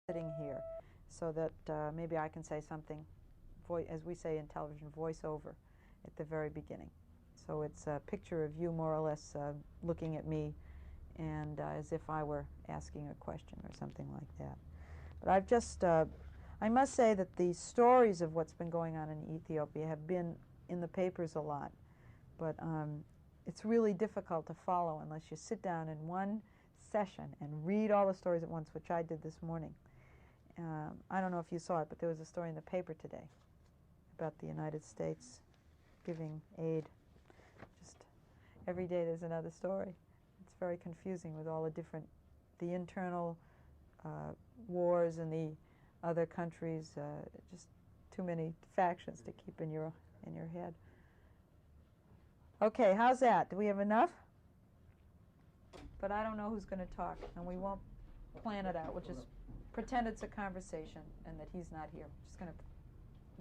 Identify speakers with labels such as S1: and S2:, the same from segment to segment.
S1: sitting here so that maybe I can say something, as we say in television, voiceover at the very beginning. So it's a picture of you more or less looking at me and as if I were asking a question or something like that. But I've just, I must say that the stories of what's been going on in Ethiopia have been in the papers a lot, but it's really difficult to follow unless you sit down in one session and read all the stories at once, which I did this morning. I don't know if you saw it, but there was a story in the paper today about the United States giving aid. Just every day there's another story. It's very confusing with all the internal wars in the other countries, just too many factions to keep in your head. Okay, how's that? Do we have enough? But I don't know who's going to talk, and we won't plan it out. We'll just pretend it's a conversation and that he's not here. Just going to.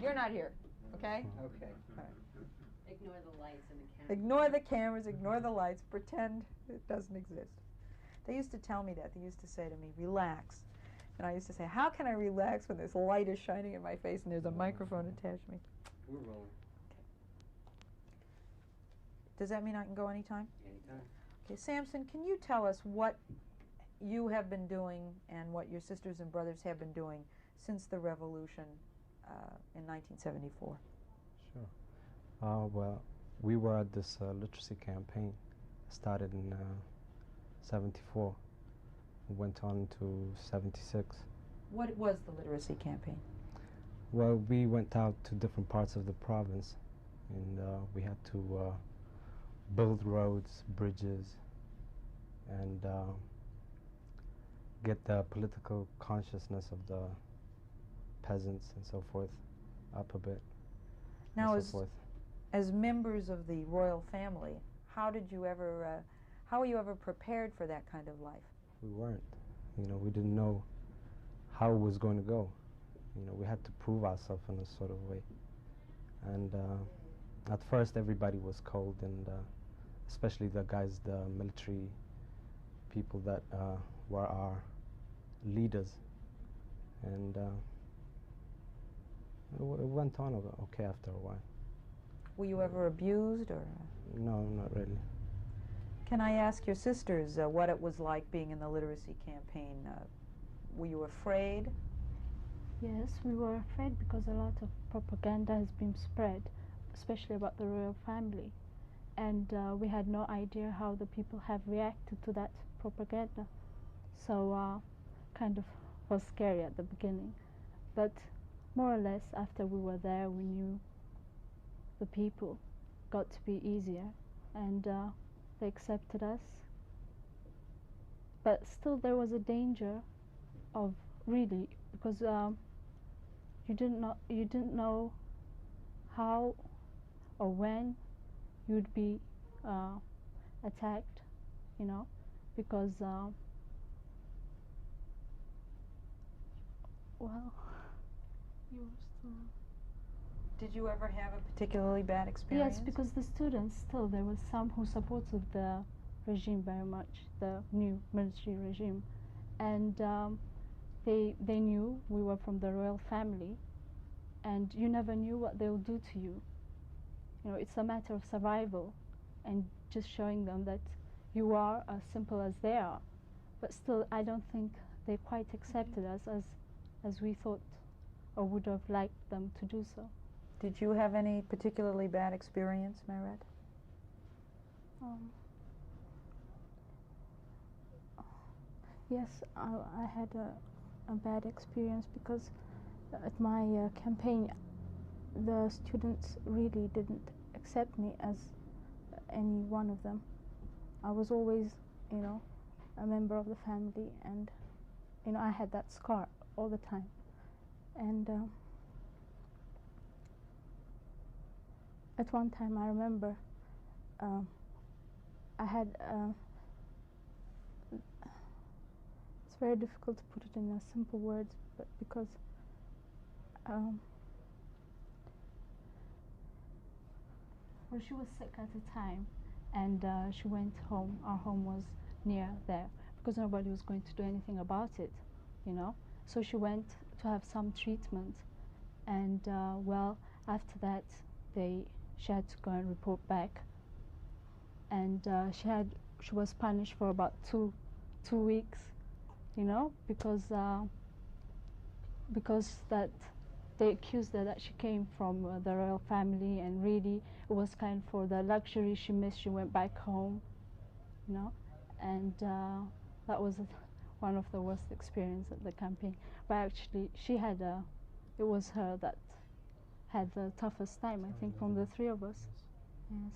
S1: You're not here, okay? Okay. All right.
S2: Ignore the lights and the cameras.
S1: Ignore the cameras, ignore the lights, pretend it doesn't exist. They used to tell me that. They used to say to me, relax. And I used to say, how can I relax when this light is shining in my face and there's a microphone attached to me?
S3: We're rolling.
S1: Okay. Does that mean I can go anytime?
S3: Anytime.
S1: Okay, Samson, can you tell us what you have been doing and what your sisters and brothers have been doing since the revolution in 1974?
S4: Sure. Well, we were at this literacy campaign. Started in 74. Went on to 76.
S1: What was the literacy campaign?
S4: Well, we went out to different parts of the province, and we had to build roads, bridges, and get the political consciousness of the peasants and so forth up a bit.
S1: Now,
S4: as
S1: members of the royal family, how were you ever prepared for that kind of life?
S4: We weren't. We didn't know how it was going to go. We had to prove ourselves in a sort of way. And at first everybody was cold, and especially the guys, the military people that were our leaders. And it went on okay after a while.
S1: Were you ever abused or?
S4: No, not really.
S1: Can I ask your sisters what it was like being in the literacy campaign? Were you afraid?
S5: Yes, we were afraid because a lot of propaganda has been spread, especially about the royal family. And we had no idea how the people have reacted to that propaganda. So kind of was scary at the beginning. But more or less after we were there, we knew the people got to be easier, and they accepted us. But still there was a danger of really, because you didn't know how or when you'd be attacked, because well, you were still.
S1: Did you ever have a particularly bad experience?
S5: Yes, because the students, still there was some who supported the regime very much, the new military regime, and they knew we were from the royal family, and you never knew what they'll do to you. It's a matter of survival, and just showing them that you are as simple as they are. But still, I don't think they quite accepted us as we thought or would have liked them to do so.
S1: Did you have any particularly bad experience, Meret?
S5: Yes, I had a bad experience because at my campaign, the students really didn't accept me as any one of them. I was always, a member of the family, and, I had that scar all the time. And at one time, I remember I had, it's very difficult to put it in simple words, but because well, she was sick at the time, and she went home. Our home was near there, because nobody was going to do anything about it, So she went to have some treatment, and well, after that, she had to go and report back, and she was punished for about two weeks, because that they accused her that she came from the royal family, and really it was kind of for the luxury she missed. She went back home, and that was one of the worst experiences at the campaign. But actually, it was her that had the toughest time, I think, from the three of us. Yes.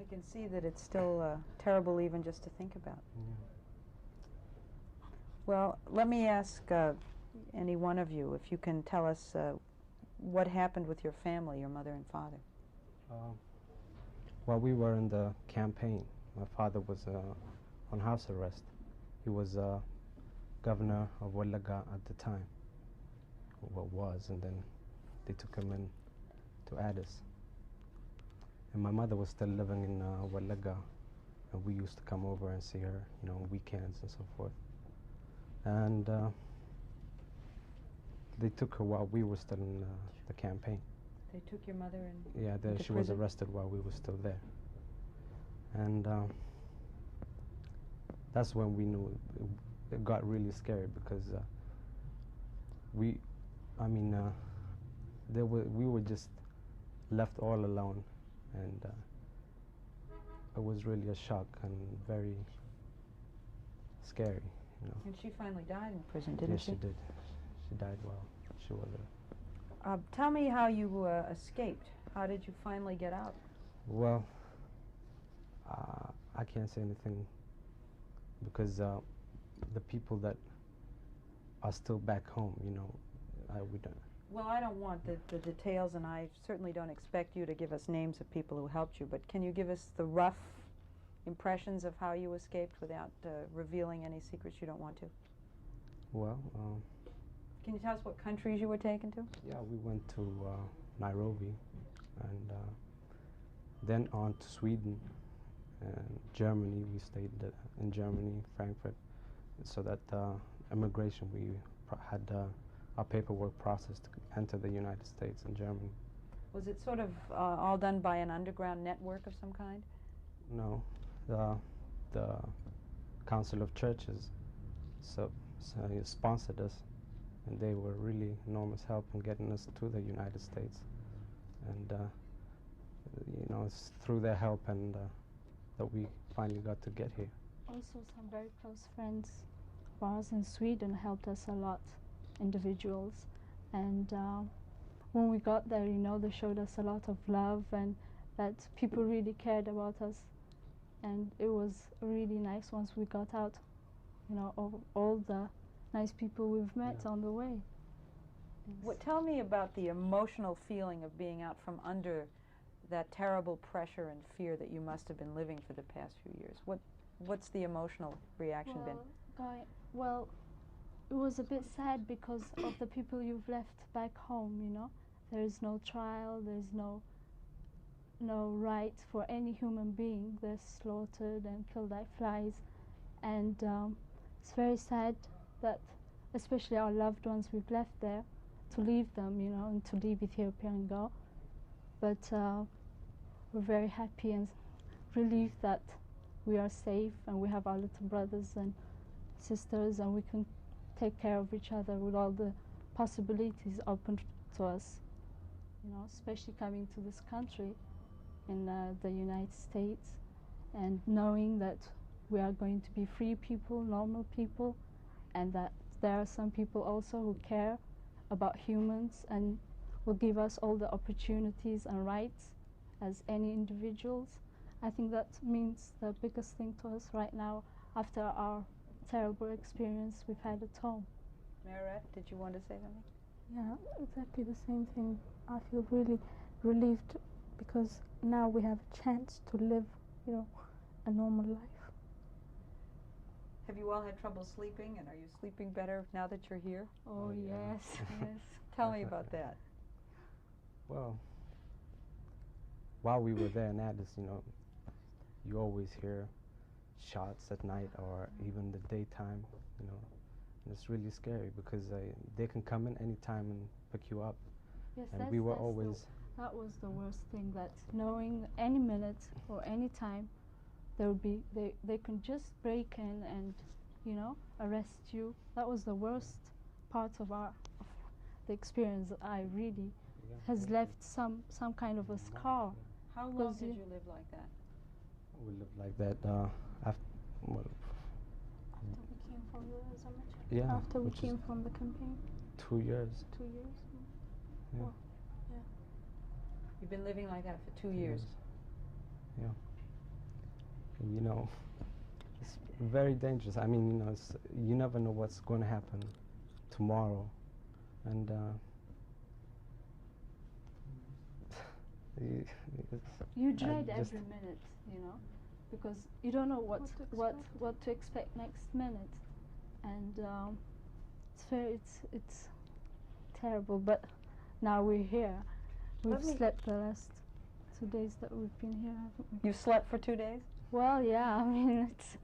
S1: I can see that it's still terrible even just to think about.
S4: Yeah.
S1: Well, let me ask any one of you if you can tell us what happened with your family, your mother and father.
S4: While we were in the campaign, my father was on house arrest. He was governor of Wallaga at the time, well, was, and then they took him in to Addis. And my mother was still living in Wallaga, and we used to come over and see her, on weekends and so forth. And they took her while we were still in the campaign.
S1: They took your mother in?
S4: Yeah, she was arrested while we were still there. And that's when we knew it got really scary, because we were just left all alone, and it was really a shock and very scary,
S1: And she finally died in prison, didn't she?
S4: Yes, she did. She died while she was there.
S1: Tell me how you escaped. How did you finally get out?
S4: Well, I can't say anything, because the people that are still back home, we don't.
S1: Well, I don't want the details, and I certainly don't expect you to give us names of people who helped you, but can you give us the rough impressions of how you escaped without revealing any secrets you don't want to?
S4: Well,
S1: can you tell us what countries you were taken to?
S4: yeah, we went to Nairobi, and then on to Sweden and Germany. We stayed in Germany, Frankfurt, so that immigration, we had our paperwork processed to enter the United States and Germany.
S1: Was it sort of all done by an underground network of some kind?
S4: No, the Council of Churches sponsored us, and they were really enormous help in getting us to the United States. And it's through their help and that we finally got to get here.
S5: Also, some very close friends of ours in Sweden helped us a lot, individuals. And when we got there, they showed us a lot of love, and that people really cared about us. And it was really nice once we got out, of all the nice people we've met on the way. Yes.
S1: Tell me about the emotional feeling of being out from under that terrible pressure and fear that you must have been living for the past few years. What's the emotional reaction been?
S5: Well, it was a bit sad because of the people you've left back home, There is no trial, there's no right for any human being. They're slaughtered and killed like flies. And it's very sad that, especially our loved ones we've left there, to leave them, and to leave Ethiopia and go. But we're very happy and relieved that we are safe, and we have our little brothers and sisters, and we can take care of each other with all the possibilities open to us, especially coming to this country in the United States, and knowing that we are going to be free people, normal people, and that there are some people also who care about humans and will give us all the opportunities and rights as any individuals. I think that means the biggest thing to us right now after our terrible experience we've had at home.
S1: Mayorette, did you want to say something?
S2: Yeah, exactly the same thing. I feel really relieved because now we have a chance to live, a normal life.
S1: Have you all had trouble sleeping, and are you sleeping better now that you're here?
S5: Oh, yes, yes.
S1: Tell me about that.
S4: Well, while we were there in Addis, you always hear shots at night or even the daytime, And it's really scary because they can come in any time and pick you up.
S5: Yes,
S4: And we were always...
S5: That was the worst thing, that knowing any minute or any time they can just break in and, you know, arrest you. That was the worst part of the experience. I really has left some kind of a scar.
S1: How long did you live like that?
S4: We lived like that after
S2: After we came from the cemetery?
S4: Yeah.
S2: After we came from the campaign?
S4: 2 years.
S2: 2 years?
S4: Yeah.
S2: Well, yeah.
S1: You've been living like that for 2 years?
S4: Yeah. You know, it's very dangerous. I mean, you know, you never know what's going to happen tomorrow. And
S5: you dread every minute, you know, because you don't know what to expect next minute, and it's terrible. But now we're here. We've slept the last 2 days that we've been here, haven't we?
S1: You slept for 2 days?
S5: Well, yeah. I mean, it's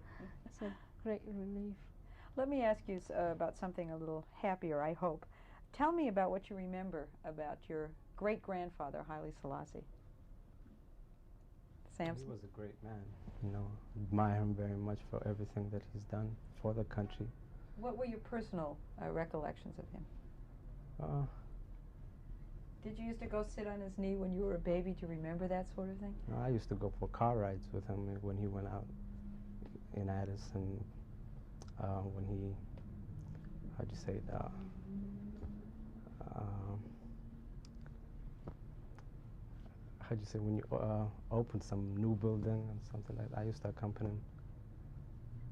S5: a great relief.
S1: Let me ask you about something a little happier, I hope. Tell me about what you remember about your great-grandfather, Haile Selassie. Samson?
S4: He was a great man. You know, admire him very much for everything that he's done for the country.
S1: What were your personal recollections of him? Did you used to go sit on his knee when you were a baby? Do you remember that sort of thing?
S4: I used to go for car rides with him when he went out in Addison. When he, how'd you say it? How'd you say, when you open some new building and something like that? I used to accompany him.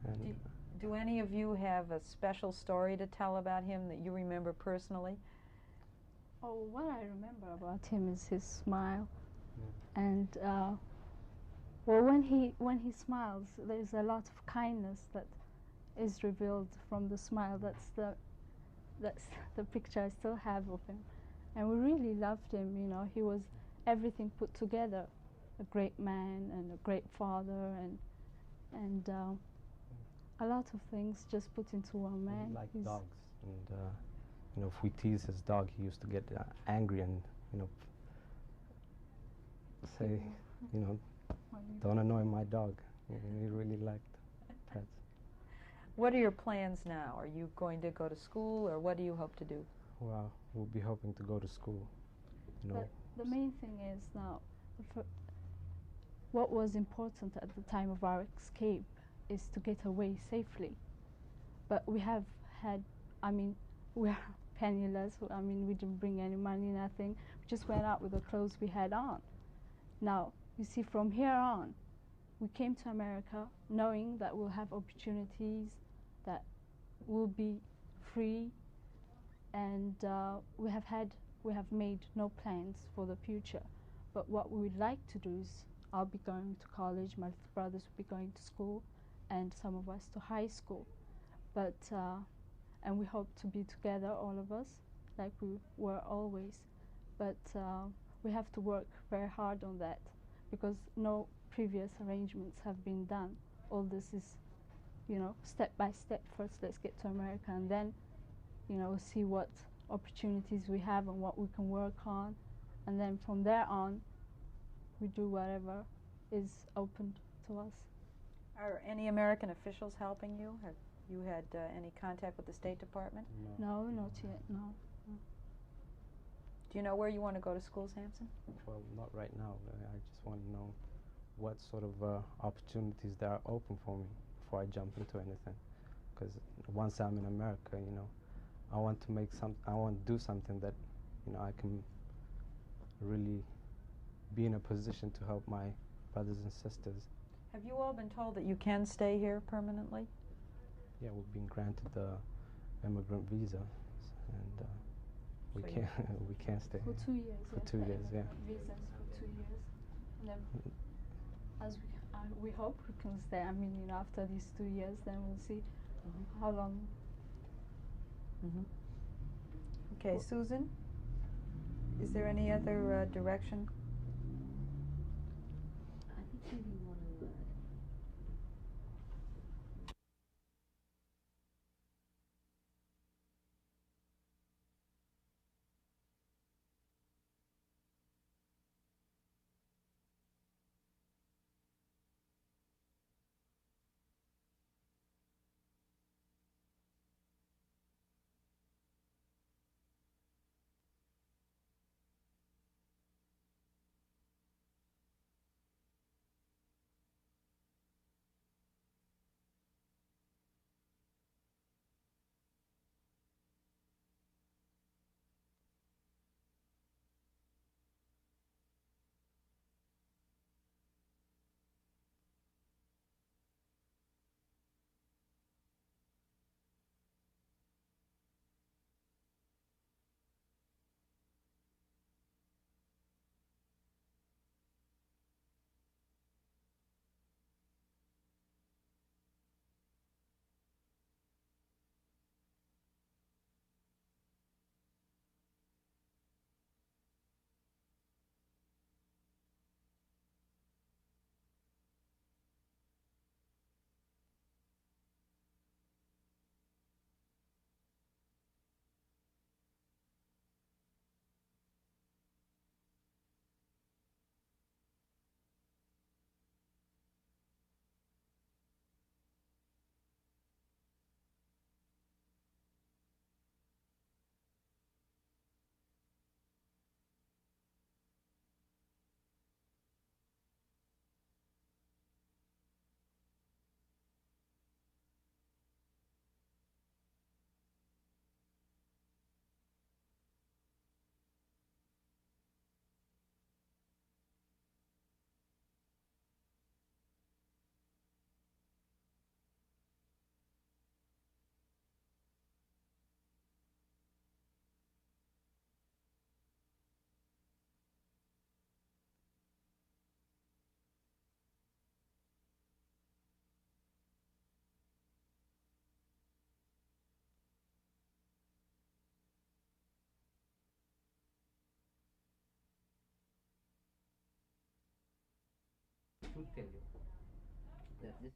S4: And
S1: do any of you have a special story to tell about him that you remember personally?
S5: Oh, what I remember about him is his smile,
S4: yeah.
S5: And well, when he smiles, there's a lot of kindness that is revealed from the smile. That's the picture I still have of him, and we really loved him. You know, he was everything put together: a great man and a great father, and a lot of things just put into one man.
S4: He liked dogs, and you know, if we tease his dog, he used to get angry and, you know, say, you know, don't annoy my dog. He really liked pets.
S1: What are your plans now? Are you going to go to school, or what do you hope to do?
S4: Well, we'll be hoping to go to school, you know.
S5: But the main thing is now, what was important at the time of our escape is to get away safely. But we have had, I mean, we are penniless. I mean, we didn't bring any money, nothing. We just went out with the clothes we had on. Now, you see, from here on, we came to America knowing that we'll have opportunities, that we'll be free, and we have made no plans for the future. But what we would like to do is, I'll be going to college, my brothers will be going to school, and some of us to high school. But and we hope to be together, all of us, like we were always. But we have to work very hard on that, because no previous arrangements have been done. All this is, you know, step by step. First, let's get to America, and then, you know, see what opportunities we have and what we can work on. And then from there on, we do whatever is open to us.
S1: Are any American officials helping you? Have you had any contact with the State Department?
S5: No, not yet, no.
S1: Do you know where you want to go to school, Samson?
S4: Well, not right now. I just want to know what sort of opportunities there are open for me before I jump into anything. Because once I'm in America, you know, I want to do something that, you know, I can really be in a position to help my brothers and sisters.
S1: Have you all been told that you can stay here permanently?
S4: Yeah, we've been granted the immigrant visa, and we can't stay
S5: for 2 years.
S4: For 2 years, yeah.
S5: Visas for 2 years, and then as we hope we can stay. I mean, you know, after these 2 years, then we'll see how long.
S1: Okay, Susan, is there any other direction?
S3: I think maybe you want to
S6: should tell you that this